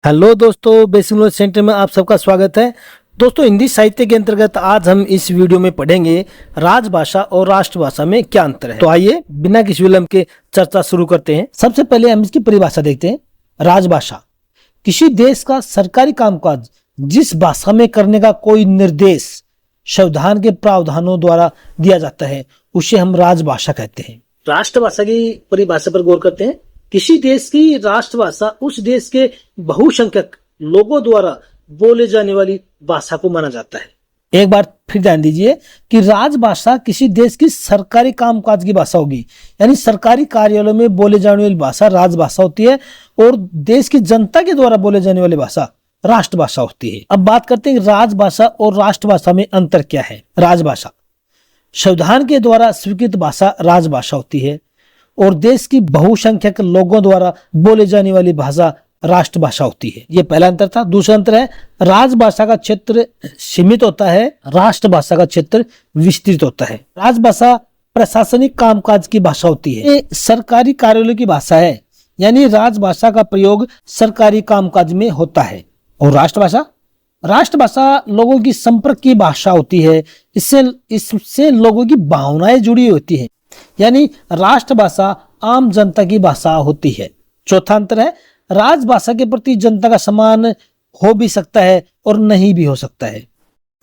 Hello दोस्तों, basic knowledge centre में आप सबका स्वागत है। दोस्तों, हिंदी साहित्य के अंतर्गत आज हम इस वीडियो में पढ़ेंगे राजभाषा और राष्ट्रभाषा में क्या अंतर है। तो आइए बिना किसी विलंब के चर्चा शुरू करते हैं। सबसे पहले हम इसकी परिभाषा देखते हैं। राजभाषा किसी देश का सरकारी कामकाज जिस भाषा में करने का कोई निर्देश संविधान के प्रावधानों द्वारा दिया जाता है उसे हम राजभाषा कहते हैं। राष्ट्रभाषा की परिभाषा पर गौर करते हैं। किसी देश की राष्ट्रभाषा उस देश के बहुसंख्यक लोगों द्वारा बोले जाने वाली भाषा को माना जाता है। एक बार फिर ध्यान दीजिए कि राजभाषा किसी देश की सरकारी कामकाज की भाषा होगी, यानी सरकारी कार्यालयों में बोले जाने वाली भाषा राजभाषा होती है और देश की जनता के द्वारा बोले जाने वाली भाषा राष्ट्रभाषा होती है। अब बात करते हैं राजभाषा और राष्ट्रभाषा में अंतर क्या है। राजभाषा संविधान के द्वारा स्वीकृत भाषा राजभाषा होती है और देश की बहुसंख्यक लोगों द्वारा बोले जाने वाली भाषा राष्ट्रभाषा होती है। यह पहला अंतर था। दूसरा अंतर है राजभाषा का क्षेत्र सीमित होता है, राष्ट्रभाषा का क्षेत्र विस्तृत होता है। राजभाषा प्रशासनिक कामकाज की भाषा होती है, ये सरकारी कार्यालयों की भाषा है, यानी राजभाषा का प्रयोग सरकारी कामकाज में होता है। और राष्ट्रभाषा लोगों की संपर्क की भाषा होती है, इससे लोगों की भावनाएं जुड़ी होती है, यानी राष्ट्रभाषा आम जनता की भाषा होती है। चौथा अंतर है राजभाषा के प्रति जनता का सम्मान हो भी सकता है और नहीं भी हो सकता है।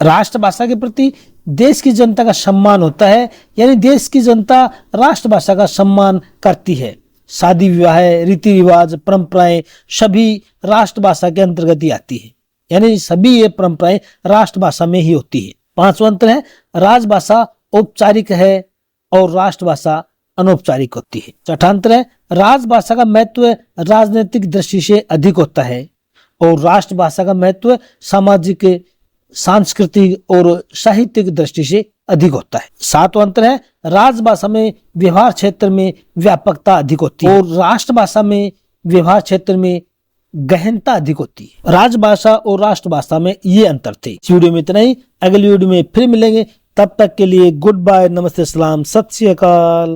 राष्ट्रभाषा के प्रति देश की जनता का सम्मान होता है, यानी देश की जनता राष्ट्रभाषा का सम्मान करती है। शादी विवाह, रीति रिवाज, परंपराएं सभी राष्ट्रभाषा के अंतर्गत ही आती है, यानी सभी ये परंपराएं राष्ट्रभाषा में ही होती है। पांचवा अंतर है राजभाषा औपचारिक है और राष्ट्रभाषा अनौपचारिक होती है। छठा अंतर है राजभाषा का महत्व राजनीतिक दृष्टि से अधिक होता है और राष्ट्रभाषा का महत्व सामाजिक, सांस्कृतिक और साहित्यिक दृष्टि से अधिक होता है। सातवां अंतर है राजभाषा में व्यवहार क्षेत्र में व्यापकता अधिक होती है और राष्ट्रभाषा में व्यवहार क्षेत्र में गहनता अधिक होती है। राजभाषा और राष्ट्रभाषा में ये अंतर थे। इस वीडियो में इतना ही। अगली वीडियो में फिर मिलेंगे, तब तक के लिए गुड बाय, नमस्ते, सलाम, सत श्री अकाल।